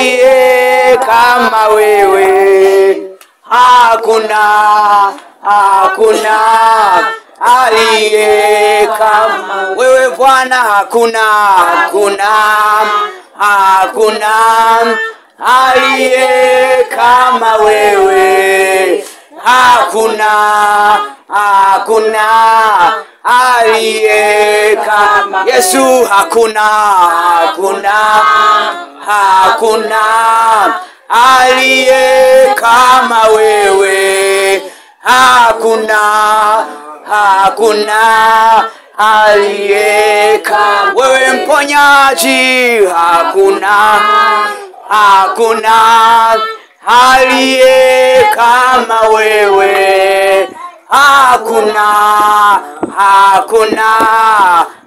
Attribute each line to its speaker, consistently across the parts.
Speaker 1: aliye kama wewe. Hakuna aliye kama wewe Bwana. Hakuna aliye kama wewe. Hakuna aliye kama Yesu. Hakuna aliye kama wewe. Hakuna aliye kama wewe mponyaji. Hakuna aliye kama wewe. Hakuna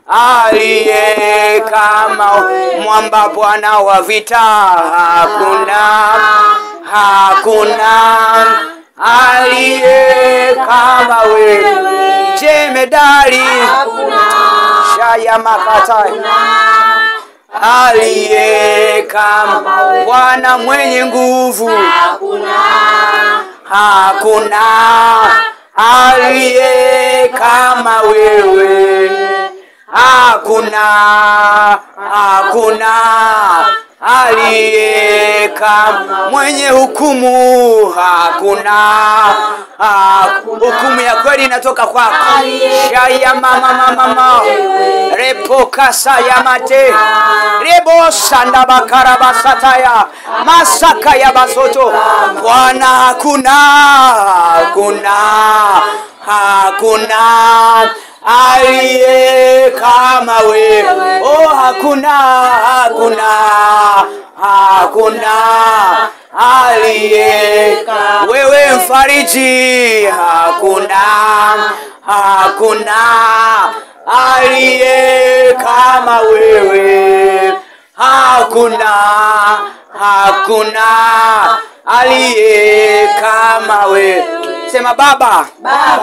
Speaker 1: aliye kama mwamba Bwana wa vita. Hakuna aliye kama wewe. Jemedari Shaya Makatai aliye kama Bwana mwenye nguvu. Hakuna aliye kama wewe. Hakuna aliye kama mwenye hukumu. Hukumu ya kweli inatoka kwako. Shaya mama repoka saya mate rebo sanda bakara basataya masaka ya basoto. Bwana hakuna aliye kama wewe. Oh, hakuna aliye wewe mfariji. Hakuna aliye kama wewe. Hakuna aliye kama wewe. Sema Baba,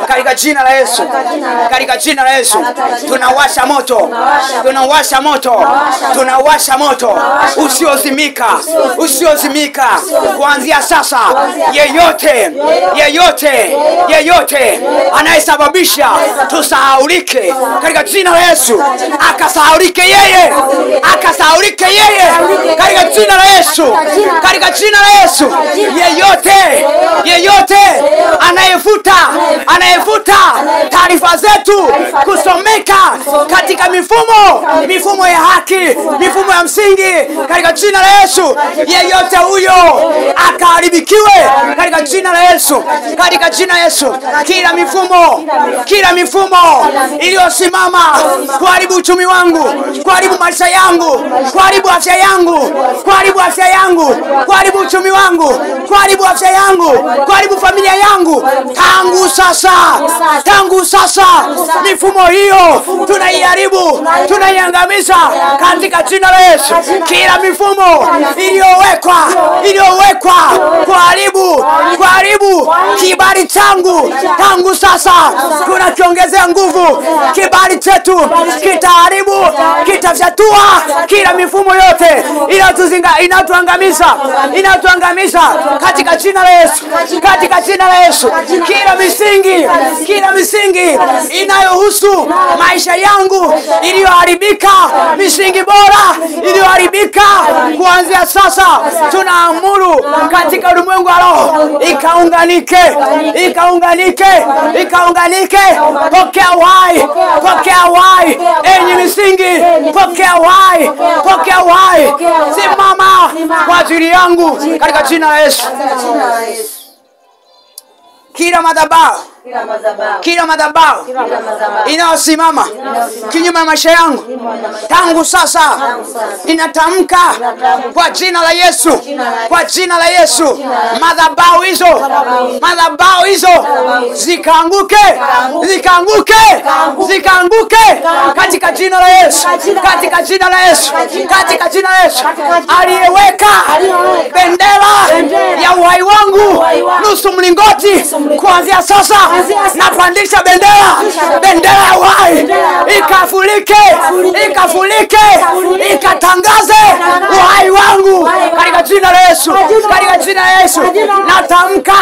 Speaker 1: katika jina la Yesu, katika jina la Yesu, tunawasha moto usiozimika kuanzia sasa. Yeyote anayesababisha tusahaulike, katika jina la Yesu akasahaulike yeye, katika jina la Yesu, katika jina la Yesu. Yeyote anayefuta taarifa zetu kusomeka katika mifumo ya haki, mifumo ya msingi, katika jina la Yesu, yeyote huyo akaharibikiwe katika jina la Yesu, katika jina la Yesu. Kila mifumo iliyosimama kuharibu uchumi wangu, kuharibu maisha yangu, kuharibu afya yangu, kuharibu uchumi wangu, kuharibu afya yangu, kuharibu familia yangu, tangu sasa mifumo hiyo tunaiharibu, tunaiangamiza katika jina la Yesu. Kila mifumo iliyowekwa kuharibu kibali changu, tangu sasa tunakiongezea nguvu. Kibali chetu kitaharibu, kitafyatua kila mifumo yote inatuangamiza katika jina la Yesu, katika jina la Yesu. Kila misingi inayohusu maisha yangu iliyoharibika, misingi bora iliyoharibika, kuanzia sasa tunaamuru katika ulimwengu wa roho ikaunganike. Pokea uhai, enyi misingi, pokea uhai, simama kwa ajili yangu katika jina la Yesu. Kila madhabahu inayosimama kinyume na maisha yangu, tangu sasa ninatamka kwa jina la Yesu, madhabahu hizo zikaanguke katika jina la Yesu, katika jina la Yesu. Aliyeweka bendera ya uhai wangu nusu mlingoti, kuanzia sasa napandisha bendera, bendera ya uhai ikafulike, ikatangaze uhai wangu katika jina la Yesu, katika jina la Yesu. Natamka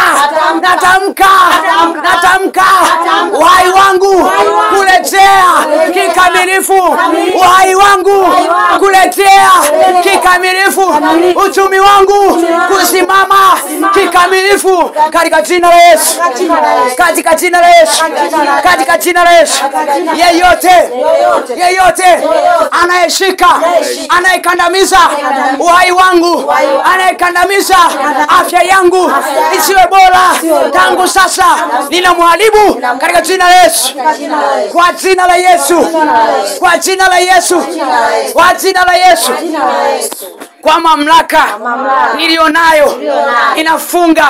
Speaker 1: uhai wangu kurejea kikamilifu, uhai wangu kurejea kikamilifu, uchumi wangu kusimama kikamilifu katika jina la Yesu, katika jina la Yesu, katika jina la Yesu. Yeyote anayeshika, anayekandamiza uhai wangu, anayekandamiza afya yangu isiwe bora, tangu sasa ninamharibu katika jina la Yesu, kwa jina la Yesu, kwa jina la Yesu, kwa jina la Yesu. Kwa mamlaka nilionayo inafunga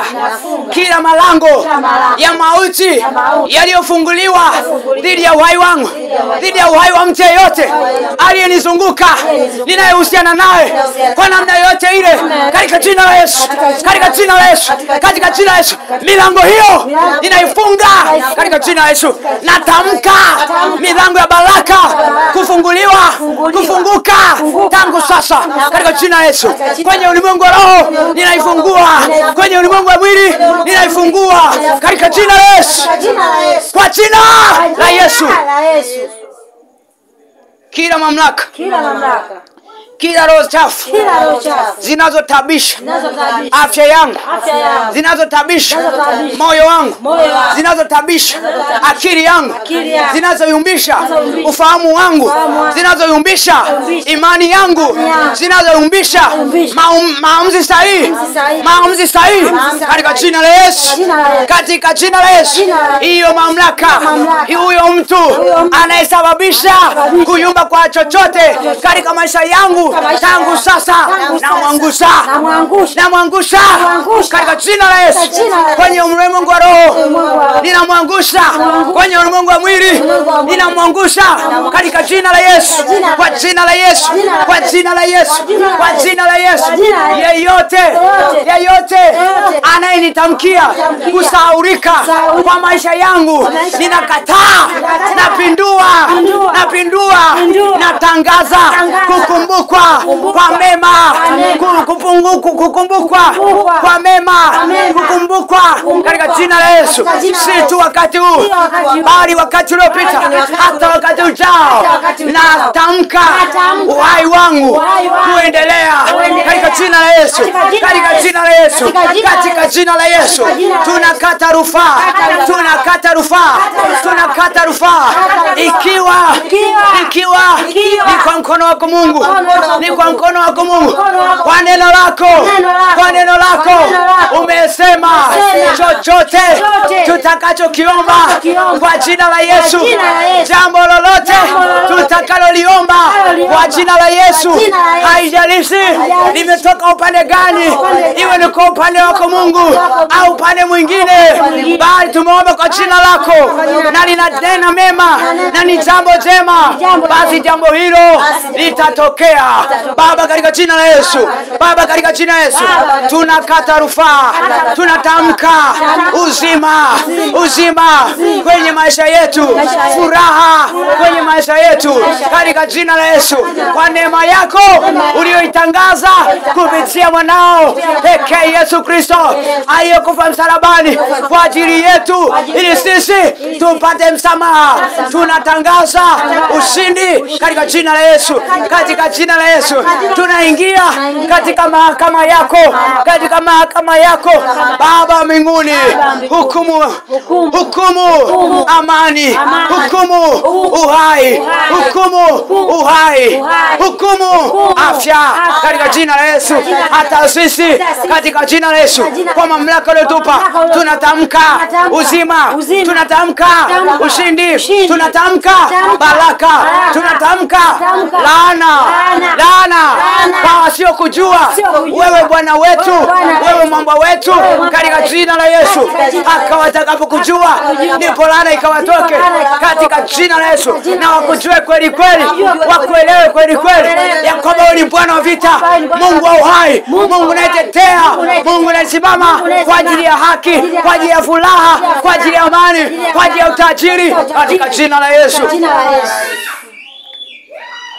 Speaker 1: kila malango ya mauti yaliyofunguliwa dhidi ya uhai wangu, dhidi ya uhai wa mtu yeyote aliyenizunguka, ninayehusiana naye kwa namna yote ile, katika jina la Yesu, katika jina la Yesu, katika jina la Yesu. Milango hiyo ninaifunga katika jina la Yesu. Natamka milango ya baraka kufunguliwa, kufunguka tangu sasa katika jina la Yesu. Kwenye ulimwengu wa roho ninaifungua, kwenye ulimwengu wa mwili ninaifungua katika jina la Yesu, kwa jina la Yesu. Kila mamlaka, kila roho chafu zinazotabisha afya yangu, zinazotabisha moyo wangu, zinazotabisha akili yangu, zinazoyumbisha ufahamu wangu, zinazoyumbisha imani yangu, zinazoyumbisha maamuzi sahihi katika jina la Yesu, katika jina la Yesu. Hiyo mamlaka, huyo mtu anayesababisha kuyumba kwa chochote katika maisha yangu tangu sasa, namwangusha katika jina la Yesu. Kwenye ulimwengu wa roho ninamwangusha, kwenye ulimwengu wa mwili ninamwangusha katika jina la Yesu, kwa jina la Yesu, kwa jina la Yesu, kwa jina la Yesu. Yeyote anayenitamkia kusahaulika kwa maisha yangu, ninakataa, napindua, natangaza kukumbukwa kwa mema, kukumbukwa kwa mema, kukumbukwa katika jina la Yesu. Si tu wakati huu, bali wakati uliopita, hata wakati ujao. Natamka uhai wangu kuendelea katika jina la Yesu, katika jina la Yesu, katika jina la Yesu. Tunakata rufaa, ikiwa ni kwa mkono wako Mungu, ni kwa mkono wako Mungu, kwa neno lako umesema chochote tutakachokiomba kwa jina la Yesu, jambo lolote tutakaloliomba kwa jina la Yesu, haijalishi limetoka upande gani, iwe ni kwa upande wako Mungu au upande mwingine, bali tumeomba kwa jina lako na linanena mema na ni jambo jema, basi jambo hilo litatokea Baba, katika jina la Yesu. Baba, katika jina la Yesu, tunakata rufaa, tunatamka uzima kwenye maisha yetu, furaha kwenye maisha yetu katika jina la Yesu, kwa neema yako uliyoitangaza kupitia mwanao pekee Yesu Kristo aliyekufa msalabani kwa ajili yetu ili sisi tupate msamaha. Tunatangaza ushindi katika jina la Yesu, katika jina la Yesu. Tunaingia katika mahakama yako, katika mahakama yako Baba mbinguni. Hukumu amani, hukumu uhai, hukumu afya katika jina la Yesu. Hata sisi katika jina la Yesu, kwa mamlaka uliyotupa, tunatamka uzima, tunatamka ushindi, tunatamka baraka, tunatamka laana kwa wasio kujua wewe Bwana wetu, wewe mambo Yakobo wetu katika jina la Yesu. Haka watakapokujua ndipo laana ikawatoke katika jina la Yesu, na wakujue kweli kweli, wakuelewe kweli kweli. Yakobo ni Bwana wa vita, Mungu wa uhai, Mungu unayetetea, Mungu unayesimama kwa ajili ya haki, kwa ajili ya furaha, kwa ajili ya amani, kwa ajili ya utajiri katika jina la Yesu.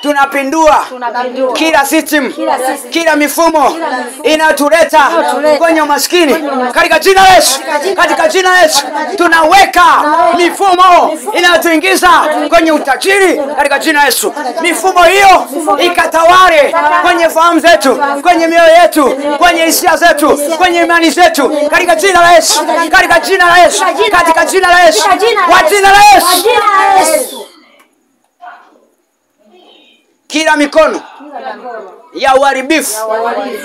Speaker 1: Tunapindua kila system, kila mifumo inatuleta kwenye umaskini katika jina la Yesu. Katika jina la Yesu tunaweka mifumo inayotuingiza kwenye utajiri katika jina la Yesu. Mifumo hiyo ikatawale kwenye fahamu zetu, kwenye mioyo yetu, kwenye hisia zetu, kwenye imani zetu katika jina la Yesu. Katika jina la Yesu. Katika jina la Yesu. Kwa jina la Yesu. Kila mikono ya uharibifu,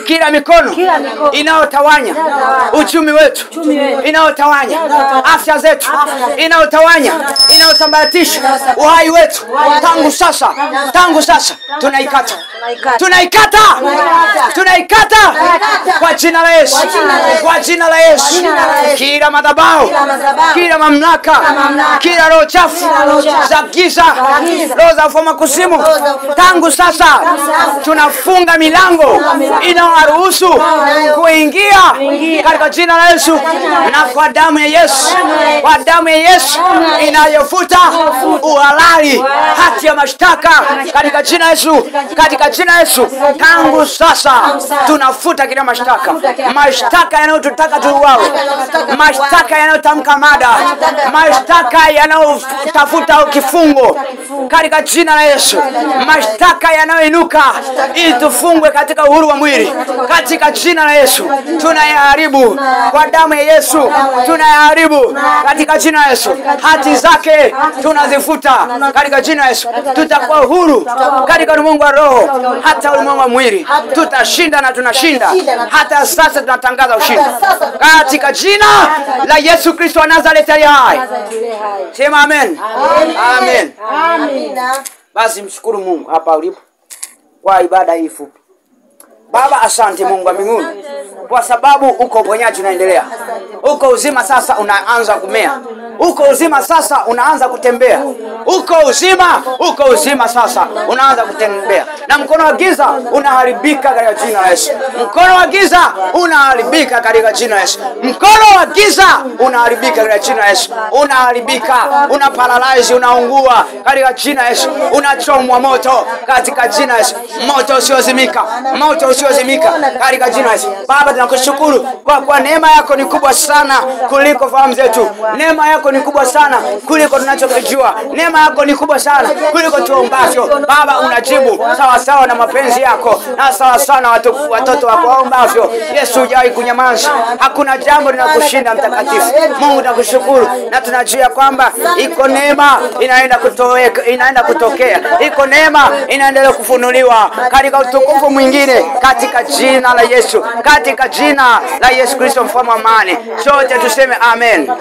Speaker 1: kila mikono inayotawanya uchumi wetu, inayotawanya afya zetu, inayotawanya, inayosambaratisha uhai wetu, tangu sasa tunaikata kwa jina la Yesu. Kwa jina la Yesu. Kila madhabahu, kila mamlaka, kila roho chafu za giza, roho za ufalme kuzimu, tangu sasa tunafunga milango inayoruhusu kuingia katika jina la Yesu, na kwa damu ya Yesu, kwa damu ya Yesu inayofuta uhalali, hati ya mashtaka katika jina la Yesu. Katika jina la Yesu tangu sasa tunafuta kila mashtaka, mashtaka yanayotutaka tuuawe, mashtaka yanayotamka mada, mashtaka yanayotafuta kifungo katika jina la Yesu, mashtaka yanayoinuka ili tufungwe katika uhuru wa mwili katika jina la Yesu tunayaharibu kwa damu ya Yesu. Tunayaharibu katika jina la Yesu. Hati zake tunazifuta katika jina la Yesu. Tutakuwa huru katika ulimwengu wa roho, hata ulimwengu wa mwili. Tutashinda na tunashinda. Hata sasa tunatangaza ushindi katika jina la Yesu Kristo wa Nazareti aliye hai. Sema amen. Amen. Amina. Basi mshukuru Mungu hapa ulipo kwa ibada hii fupi. Baba, asante Mungu wa mbinguni kwa sababu uko uponyaji unaendelea. Uko uzima sasa unaanza kumea. Uko uzima sasa unaanza kutembea. Uko uzima sasa unaanza kutembea. Na mkono wa giza unaharibika katika jina la Yesu. Mkono wa giza unaharibika katika jina la Yesu. Mkono wa giza unaharibika katika jina la Yesu. Unaharibika, unaparalyze, unaungua katika jina la Yesu. Unachomwa moto katika jina la Yesu. Moto usiozimika, moto usiozimika katika jina la Yesu. Baba, tunakushukuru kwa neema yako ni kubwa sana kuliko fahamu zetu. Neema yako ni kubwa sana kuliko tunachokijua. Neema yako ni kubwa sana kuliko tuombavyo. Baba, unajibu sawa sawa na mapenzi yako na sawa sawa na watoto wako waombavyo. Yesu, hujai kunyamaza. Hakuna jambo linakushinda mtakatifu. Mungu, tunakushukuru na tunajua kwamba iko neema inaenda kutokea. Iko neema inaendelea kufunuliwa katika utukufu mwingine katika jina la Yesu. Katika jina la Yesu Kristo mfalme wa amani. Sote tuseme amen.